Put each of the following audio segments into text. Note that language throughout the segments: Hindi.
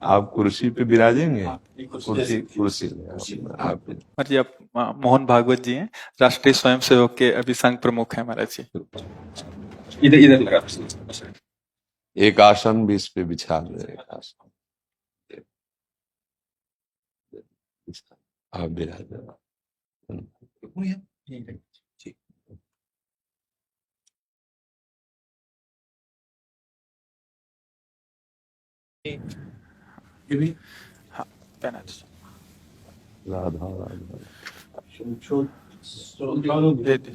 आप कुर्सी पे विराजेंगे? कुर्सी कुर्सी कुर्सी आप महाराज जी, आप मोहन भागवत जी हैं, राष्ट्रीय स्वयंसेवक के अभी संघ प्रमुख हैं महाराज जी। इधर इधर लगा। एक आसन भी इस पे बिछा दे। एक आसन आप विराजे। हाँ, पहना दीजिए। राधा राधा दे दे।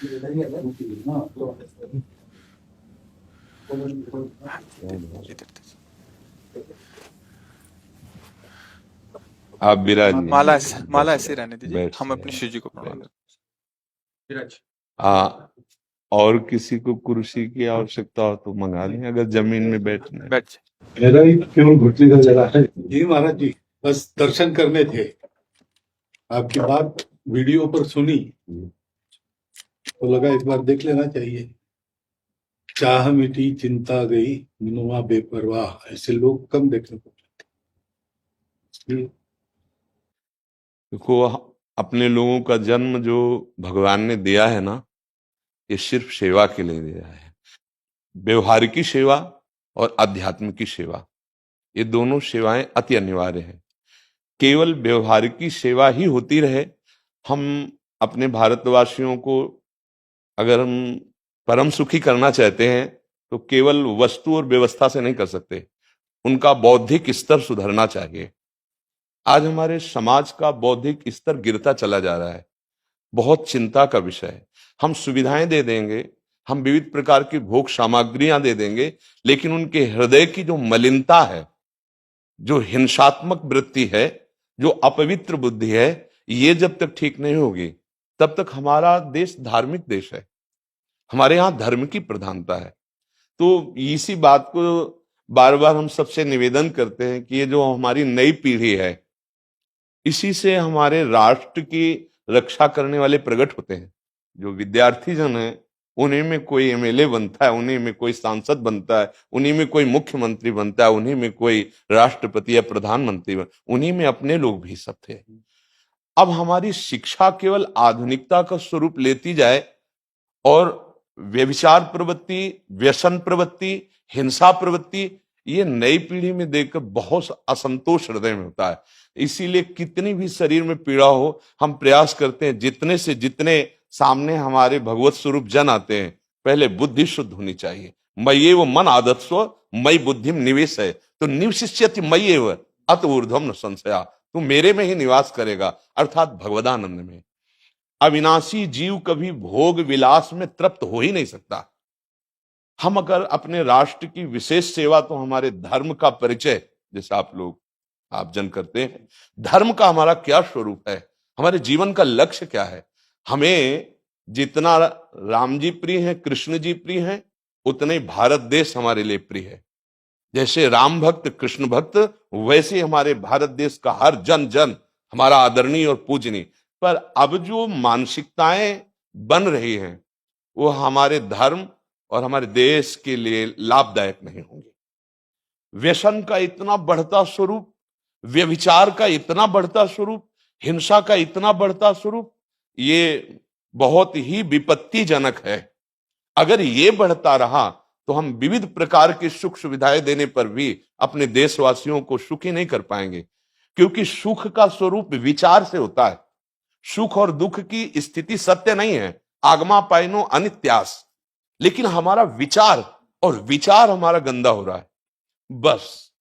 इधर दीजिए। आप विराजिए। माला ऐसे रहने दीजिए, बैठ हम जाइए। अपनी शिव जी को प्रणाम करें। और किसी को कुर्सी की आवश्यकता हो तो मंगा लें, अगर जमीन में बैठना है। बैठ जाए। मेरा ही केवल घुटने का जरा है जी महाराज जी, बस दर्शन करने थे। आपकी बात वीडियो पर सुनी तो लगा इस बार देख लेना चाहिए। चाह मिटी चिंता गई मनुआ बेपरवाह, ऐसे लोग कम देखने को मिलते। देखो, अपने लोगों का जन्म जो भगवान ने दिया है ना, ये सिर्फ सेवा के लिए दिया है। व्यवहारिकी सेवा और आध्यात्म की सेवा, ये दोनों सेवाएं अति अनिवार्य है। केवल व्यवहारिकी सेवा ही होती रहे, हम अपने भारतवासियों को अगर हम परम सुखी करना चाहते हैं तो केवल वस्तु और व्यवस्था से नहीं कर सकते, उनका बौद्धिक स्तर सुधरना चाहिए। आज हमारे समाज का बौद्धिक स्तर गिरता चला जा रहा है, बहुत चिंता का विषय है। हम सुविधाएं दे देंगे, हम विविध प्रकार की भोग सामग्रियां दे देंगे, लेकिन उनके हृदय की जो मलिनता है, जो हिंसात्मक वृत्ति है, जो अपवित्र बुद्धि है, ये जब तक ठीक नहीं होगी तब तक हमारा देश धार्मिक देश है, हमारे यहाँ धर्म की प्रधानता है। तो इसी बात को बार बार हम सबसे निवेदन करते हैं कि ये जो हमारी नई पीढ़ी है, इसी से हमारे राष्ट्र की रक्षा करने वाले प्रकट होते हैं। जो विद्यार्थी जन है, उन्हीं में कोई एमएलए बनता है, उन्हीं में कोई सांसद बनता है, उन्हीं में कोई मुख्यमंत्री बनता है, उन्हीं में कोई राष्ट्रपति या प्रधानमंत्री उन्हीं में अपने लोग भी सब थे। अब हमारी शिक्षा केवल आधुनिकता का स्वरूप लेती जाए और व्यभिचार प्रवृत्ति, व्यसन प्रवृत्ति, हिंसा प्रवृत्ति, ये नई पीढ़ी में देखकर बहुत असंतोष हृदय में होता है। इसीलिए कितनी भी शरीर में पीड़ा हो, हम प्रयास करते हैं जितने से जितने सामने हमारे भगवत स्वरूप जन आते हैं, पहले बुद्धि शुद्ध होनी चाहिए। मय्ये वो मन आदत्स्व मई बुद्धिम निवेश है, तो निवशिष्यति मय्येव अत ऊर्ध्वम न संशया, तू मेरे में ही निवास करेगा, अर्थात भगवदानंद में। अविनाशी जीव कभी भोग विलास में तृप्त हो ही नहीं सकता। हम अगर अपने राष्ट्र की विशेष सेवा, तो हमारे धर्म का परिचय, जैसे आप जन करते हैं, धर्म का हमारा क्या स्वरूप है, हमारे जीवन का लक्ष्य क्या है। हमें जितना राम जी प्रिय हैं, कृष्ण जी प्रिय हैं, उतने ही भारत देश हमारे लिए प्रिय है। जैसे राम भक्त कृष्ण भक्त, वैसे हमारे भारत देश का हर जन जन हमारा आदरणीय और पूजनीय। पर अब जो मानसिकताएं बन रही हैं, वो हमारे धर्म और हमारे देश के लिए लाभदायक नहीं होंगे। व्यसन का इतना बढ़ता स्वरूप, व्यभिचार का इतना बढ़ता स्वरूप, हिंसा का इतना बढ़ता स्वरूप, ये बहुत ही विपत्तिजनक है। अगर ये बढ़ता रहा तो हम विविध प्रकार की सुख सुविधाएं देने पर भी अपने देशवासियों को सुखी नहीं कर पाएंगे, क्योंकि सुख का स्वरूप विचार से होता है। सुख और दुख की स्थिति सत्य नहीं है, आगमा पाइनो अनित्यास, लेकिन हमारा विचार, और विचार हमारा गंदा हो रहा है। बस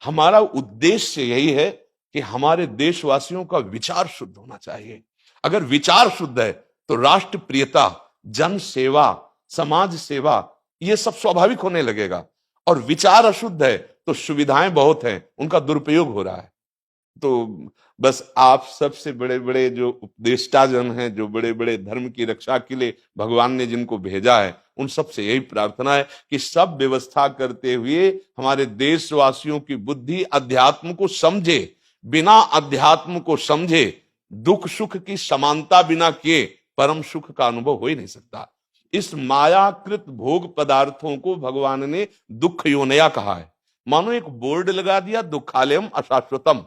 हमारा उद्देश्य यही है कि हमारे देशवासियों का विचार शुद्ध होना चाहिए। अगर विचार शुद्ध है तो राष्ट्र प्रियता, जन सेवा, समाज सेवा, ये सब स्वाभाविक होने लगेगा। और विचार अशुद्ध है तो सुविधाएं बहुत हैं, उनका दुरुपयोग हो रहा है। तो बस आप सबसे बड़े बड़े जो उपदेष्टा जन हैं, जो बड़े बड़े धर्म की रक्षा के लिए भगवान ने जिनको भेजा है, उन सबसे यही प्रार्थना है कि सब व्यवस्था करते हुए हमारे देशवासियों की बुद्धि अध्यात्म को समझे। बिना अध्यात्म को समझे दुख सुख की समानता बिना किए परम सुख का अनुभव हो ही नहीं सकता। इस मायाकृत भोग पदार्थों को भगवान ने दुख योनया कहा है। मानो एक बोर्ड लगा दिया, दुखालयम अशाश्वतम।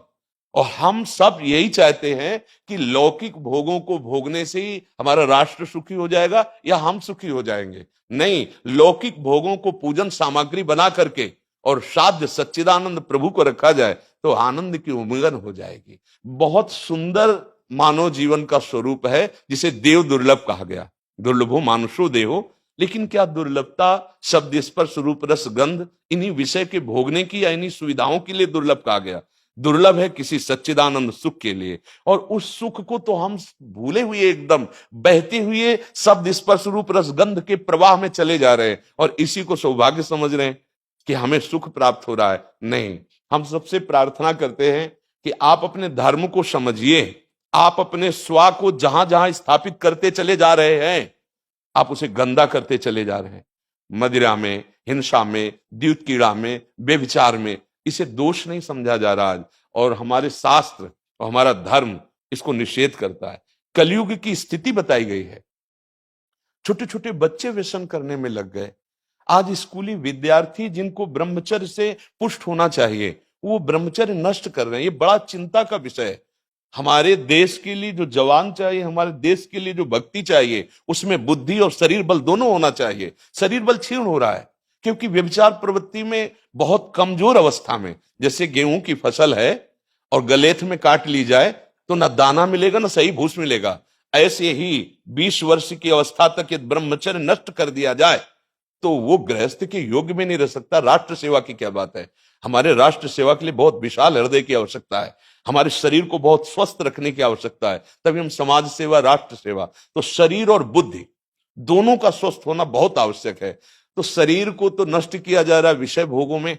और हम सब यही चाहते हैं कि लौकिक भोगों को भोगने से ही हमारा राष्ट्र सुखी हो जाएगा या हम सुखी हो जाएंगे। नहीं, लौकिक भोगों को पूजन सामग्री बना करके और साध्य सच्चिदानंद प्रभु को रखा जाए तो आनंद की उमंगन हो जाएगी। बहुत सुंदर मानव जीवन का स्वरूप है, जिसे देव दुर्लभ कहा गया। दुर्लभो मानुषो देहो। लेकिन क्या दुर्लभता शब्द स्पर्श रूप रस गंध इन्हीं विषय के भोगने की या इन्हीं सुविधाओं के लिए दुर्लभ कहा गया? दुर्लभ है किसी सच्चिदानंद सुख के लिए। और उस सुख को तो हम भूले हुए, एकदम बहते हुए शब्द स्पर्श रूप रस गंध के प्रवाह में चले जा रहे हैं और इसी को सौभाग्य समझ रहे हैं कि हमें सुख प्राप्त हो रहा है। नहीं, हम सबसे प्रार्थना करते हैं कि आप अपने धर्म को समझिए। आप अपने स्वा को जहां जहां स्थापित करते चले जा रहे हैं, आप उसे गंदा करते चले जा रहे हैं। मदिरा में, हिंसा में, द्यूत कीड़ा में, बेविचार में, इसे दोष नहीं समझा जा रहा आज। और हमारे शास्त्र और हमारा धर्म इसको निषेध करता है। कलयुग की स्थिति बताई गई है। छोटे छोटे बच्चे व्यसन करने में लग गए। आज स्कूली विद्यार्थी जिनको ब्रह्मचर्य से पुष्ट होना चाहिए, वो ब्रह्मचर्य नष्ट कर रहे हैं। ये बड़ा चिंता का विषय है। हमारे देश के लिए जो जवान चाहिए, हमारे देश के लिए जो भक्ति चाहिए, उसमें बुद्धि और शरीर बल दोनों होना चाहिए। शरीर बल क्षीण हो रहा है क्योंकि व्यभिचार प्रवृत्ति में बहुत कमजोर अवस्था में, जैसे गेहूं की फसल है और गलेथ में काट ली जाए तो ना दाना मिलेगा ना सही भूस मिलेगा। ऐसे ही 20 वर्ष की अवस्था तक यदि ब्रह्मचर्य नष्ट कर दिया जाए तो वो गृहस्थ के योग्य में नहीं रह सकता। राष्ट्र सेवा की क्या बात है। हमारे राष्ट्र सेवा के लिए बहुत विशाल हृदय की आवश्यकता है। हमारे शरीर को बहुत स्वस्थ रखने की आवश्यकता है, तभी हम समाज सेवा, राष्ट्र सेवा। तो शरीर और बुद्धि दोनों का स्वस्थ होना बहुत आवश्यक है। तो शरीर को तो नष्ट किया जा रहा है विषय भोगों में।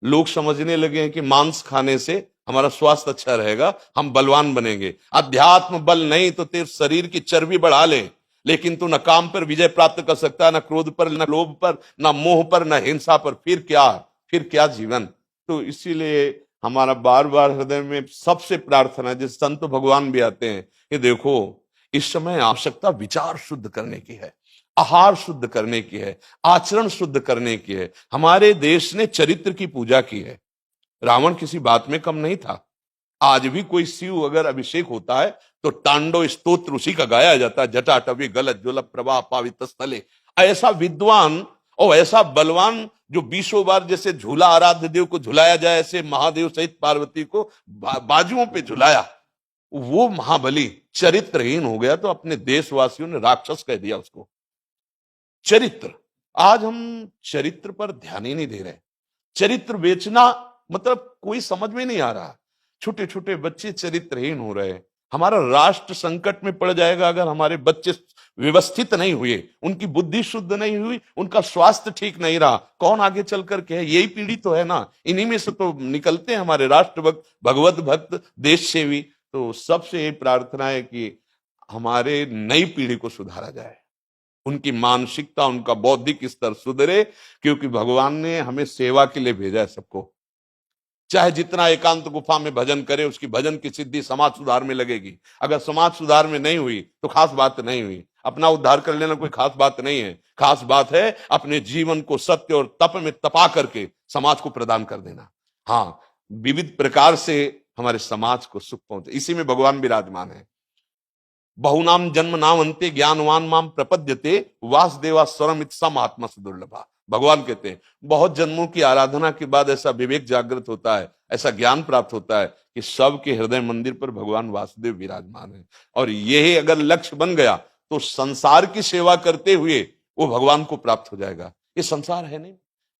लोग समझने लगे हैं कि मांस खाने से हमारा स्वास्थ्य अच्छा रहेगा, हम बलवान बनेंगे। अध्यात्म बल नहीं तो तेरे शरीर की चर्बी बढ़ा ले, लेकिन तू न काम पर विजय प्राप्त कर सकता, न क्रोध पर, न लोभ पर, न मोह पर, न हिंसा पर। फिर क्या जीवन। तो इसीलिए हमारा बार बार हृदय में सबसे प्रार्थना है, जिस संत भगवान भी आते हैं, कि देखो इस समय आवश्यकता विचार शुद्ध करने की है, आहार शुद्ध करने की है, आचरण शुद्ध करने की है। हमारे देश ने चरित्र की पूजा की है। रावण किसी बात में कम नहीं था। आज भी कोई शिव अगर अभिषेक होता है तो तांडव स्तोत्र उसी का गाया जाता है। जटाटवी गलत ज्वल प्रवाह पावित स्थले। ऐसा विद्वान और ऐसा बलवान जो 20 बार जैसे झूला आराध्य देव को झुलाया जाए, ऐसे महादेव सहित पार्वती को बाजुओं पे झुलाया, वो महाबली चरित्रहीन हो गया तो अपने देशवासियों ने राक्षस कह दिया उसको। चरित्र, आज हम चरित्र पर ध्यान ही नहीं दे रहे। चरित्र बेचना मतलब कोई समझ में नहीं आ रहा। छोटे छोटे बच्चे चरित्रहीन हो रहे हैं। हमारा राष्ट्र संकट में पड़ जाएगा अगर हमारे बच्चे व्यवस्थित नहीं हुए, उनकी बुद्धि शुद्ध नहीं हुई, उनका स्वास्थ्य ठीक नहीं रहा। कौन आगे चल करके है? यही पीढ़ी तो है ना। इन्हीं में से तो निकलते हैं हमारे राष्ट्र भक्त, भगवत भक्त, देश सेवी। तो सबसे ये प्रार्थना है कि हमारे नई पीढ़ी को सुधारा जाए, उनकी मानसिकता, उनका बौद्धिक स्तर सुधरे, क्योंकि भगवान ने हमें सेवा के लिए भेजा है सबको। चाहे जितना एकांत गुफा में भजन करे, उसकी भजन की सिद्धि समाज सुधार में लगेगी। अगर समाज सुधार में नहीं हुई तो खास बात नहीं हुई। अपना उद्धार कर लेना कोई खास बात नहीं है। खास बात है अपने जीवन को सत्य और तप में तपा करके समाज को प्रदान कर देना। हाँ, विविध प्रकार से हमारे समाज को सुख पहुंचे, इसी में भगवान विराजमान है। बहुनाम जन्म नाम अंते ज्ञानवान माम प्रपद्यते वासुदेवा स्वरम इत्सम आत्मा से दुर्लभा। भगवान कहते हैं बहुत जन्मों की आराधना के बाद ऐसा विवेक जागृत होता है, ऐसा ज्ञान प्राप्त होता है कि सबके हृदय मंदिर पर भगवान वासुदेव विराजमान है। और यही अगर लक्ष्य बन गया तो संसार की सेवा करते हुए वो भगवान को प्राप्त हो जाएगा। ये संसार है नहीं,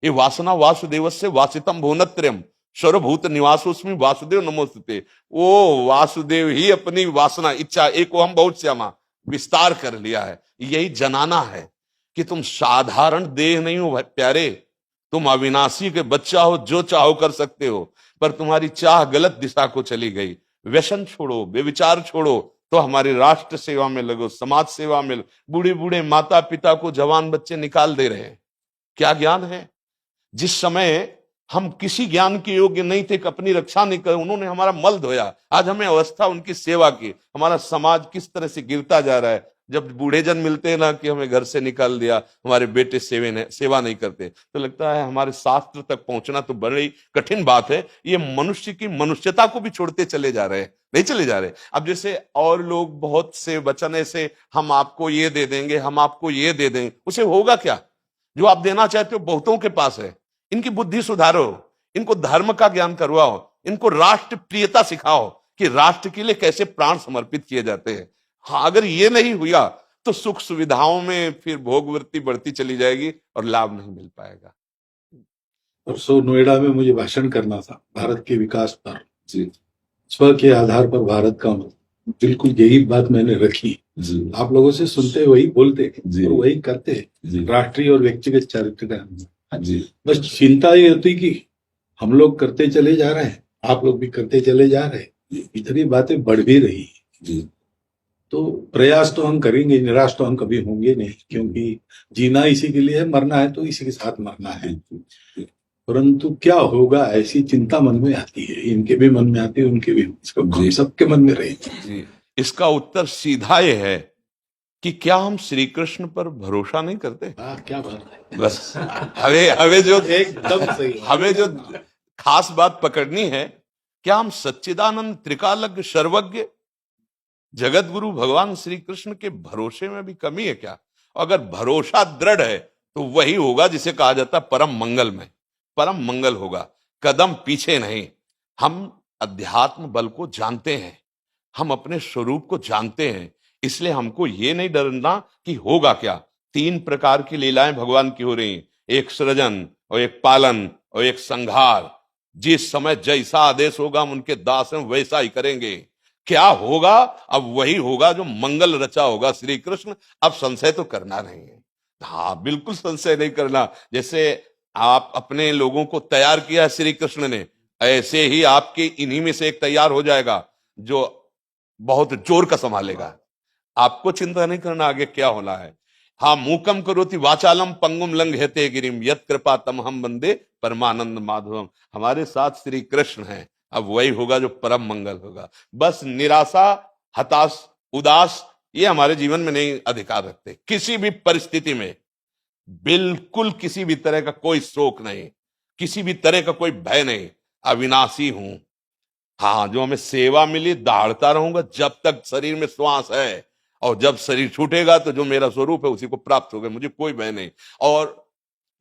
ये वासना वासुदेवस्य वासितम भुवनत्रयम् सर्वभूत निवासोस्मि वासुदेव नमोस्तुते। वो वासुदेव ही अपनी वासना, इच्छा, एको हम बहुत श्यामा विस्तार कर लिया है। यही जनाना है कि तुम साधारण देह नहीं हो प्यारे, तुम अविनाशी के बच्चा हो, जो चाहो कर सकते हो। पर तुम्हारी चाह गलत दिशा को चली गई। व्यसन छोड़ो, बेविचार छोड़ो, तो हमारी राष्ट्र सेवा में लगो, समाज सेवा में। बूढ़े बूढ़े माता पिता को जवान बच्चे निकाल दे रहे हैं। क्या ज्ञान है? जिस समय हम किसी ज्ञान के योग्य नहीं थे कि अपनी रक्षा नहीं कर, उन्होंने हमारा मल धोया। आज हमें अवस्था उनकी सेवा की। हमारा समाज किस तरह से गिरता जा रहा है। जब बूढ़े जन मिलते हैं ना कि हमें घर से निकाल दिया, हमारे बेटे सेवा नहीं करते, तो लगता है हमारे शास्त्र तक पहुंचना तो बड़ी कठिन बात है। ये मनुष्य की मनुष्यता को भी छोड़ते चले जा रहे हैं, नहीं चले जा रहे। अब जैसे और लोग बहुत से वचन ऐसे, हम आपको ये दे देंगे, हम आपको ये दे देंगे, उसे होगा क्या? जो आप देना चाहते हो बहुतों के पास है। इनकी बुद्धि सुधारो, इनको धर्म का ज्ञान करवाओ, इनको राष्ट्र प्रियता सिखाओ कि राष्ट्र के लिए कैसे प्राण समर्पित किए जाते हैं। हाँ, अगर ये नहीं हुआ तो सुख सुविधाओं में फिर भोगवृत्ति बढ़ती चली जाएगी और लाभ नहीं मिल पाएगा। परसों नोएडा में मुझे भाषण करना था भारत के विकास पर। स्व के आधार पर भारत का बिल्कुल यही बात मैंने रखी। आप लोगों से सुनते वही बोलते और वही करते, राष्ट्रीय और व्यक्तिगत चरित्र का। बस चिंता ये होती कि हम लोग करते चले जा रहे हैं, आप लोग भी करते चले जा रहे हैं, इतनी बातें बढ़ भी रही है। तो प्रयास तो हम करेंगे, निराश तो हम कभी होंगे नहीं, क्योंकि जीना इसी के लिए है, मरना है तो इसी के साथ मरना है। परंतु क्या होगा ऐसी चिंता मन में आती है, इनके भी मन में आती है, उनके भी, सबके मन में रहेगी। इसका उत्तर सीधा ये है कि क्या हम श्री कृष्ण पर भरोसा नहीं करते? क्या बात है, बस हमें जो एकदम सही, हमें जो खास बात पकड़नी है, क्या हम सच्चिदानंद त्रिकालज्ञ सर्वज्ञ जगत गुरु भगवान श्री कृष्ण के भरोसे में भी कमी है क्या? अगर भरोसा दृढ़ है तो वही होगा जिसे कहा जाता है परम मंगल में, परम मंगल होगा, कदम पीछे नहीं। हम अध्यात्म बल को जानते हैं, हम अपने स्वरूप को जानते हैं, इसलिए हमको ये नहीं डरना कि होगा क्या। 3 प्रकार की लीलाएं भगवान की हो रही हैं, एक सृजन और एक पालन और एक संहार। जिस समय जैसा आदेश होगा हम उनके दास हैं, वैसा ही करेंगे। क्या होगा? अब वही होगा जो मंगल रचा होगा श्री कृष्ण। अब संशय तो करना नहीं है, हाँ बिल्कुल संशय नहीं करना। जैसे आप अपने लोगों को तैयार किया श्री कृष्ण ने, ऐसे ही आपके इन्हीं में से एक तैयार हो जाएगा जो बहुत जोर का संभालेगा। आपको चिंता नहीं करना आगे क्या होना है। हाँ, मूकम करोति वाचालम पंगुम लंघयते गिरिम यत् कृपा तमहम वंदे परमानंद माधवम। हमारे साथ श्री कृष्ण हैं, अब वही होगा जो परम मंगल होगा। बस निराशा, हताश, उदास ये हमारे जीवन में नहीं अधिकार रखते। किसी भी परिस्थिति में बिल्कुल किसी भी तरह का कोई शोक नहीं, किसी भी तरह का कोई भय नहीं। अविनाशी हूं, हाँ जो हमें सेवा मिली दहाड़ता रहूंगा जब तक शरीर में श्वास है, और जब शरीर छूटेगा तो जो मेरा स्वरूप है उसी को प्राप्त होगा, मुझे कोई भय नहीं। और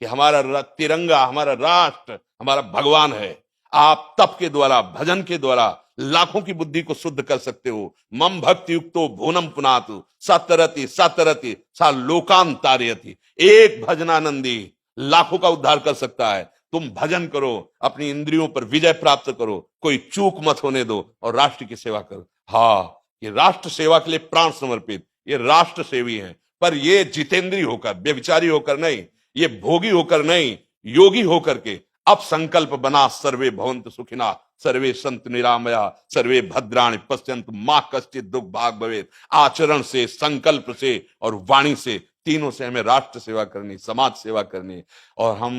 कि हमारा तिरंगा, हमारा राष्ट्र, हमारा भगवान है। आप तप के द्वारा, भजन के द्वारा लाखों की बुद्धि को शुद्ध कर सकते हो। मम भक्ति युक्तो भुवनम पुनातु सतरति सतरति सा लोकांतारयति। एक भजनानंदी लाखों का उद्धार कर सकता है। तुम भजन करो, अपनी इंद्रियों पर विजय प्राप्त करो, कोई चूक मत होने दो और राष्ट्र की सेवा करो। हाँ, ये राष्ट्र सेवा के लिए प्राण समर्पित, ये राष्ट्र सेवी हैं। पर ये जितेंद्रीय होकर, व्यभिचारी होकर नहीं, ये भोगी होकर नहीं, योगी होकर के अब संकल्प बना, सर्वे भवन्तु सुखिना सर्वे संतु निरामया सर्वे भद्राणि पश्यन्तु मां कश्चित् दुख भाग भवेत्। आचरण से, संकल्प से और वाणी से, तीनों से हमें राष्ट्र सेवा करनी, समाज सेवा करनी। और हम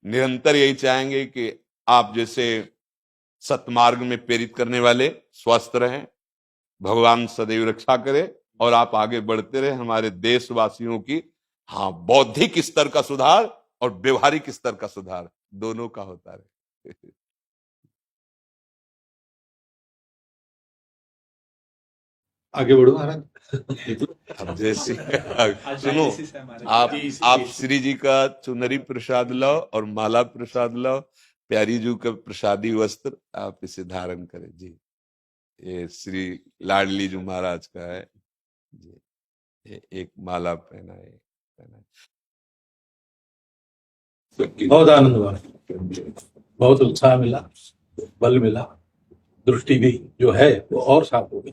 निरंतर यही चाहेंगे कि आप जैसे सतमार्ग में प्रेरित करने वाले स्वस्थ रहें, भगवान सदैव रक्षा करे और आप आगे बढ़ते रहे। हमारे देशवासियों की हाँ बौद्धिक स्तर का सुधार और व्यवहारिक स्तर का सुधार दोनों का होता रहे। आगे बढ़ो महाराज। अब जैसे सुनो, आप श्री जी का चुनरी प्रसाद लाओ और माला प्रसाद लाओ, प्यारी जी का प्रसादी वस्त्र आप इसे धारण करें जी। ये श्री लाडली जी महाराज का है जी, ये एक माला पहनाए। बहुत आनंद हुआ, बहुत उत्साह मिला, बल मिला, दृष्टि भी जो है वो और साफ हो गई।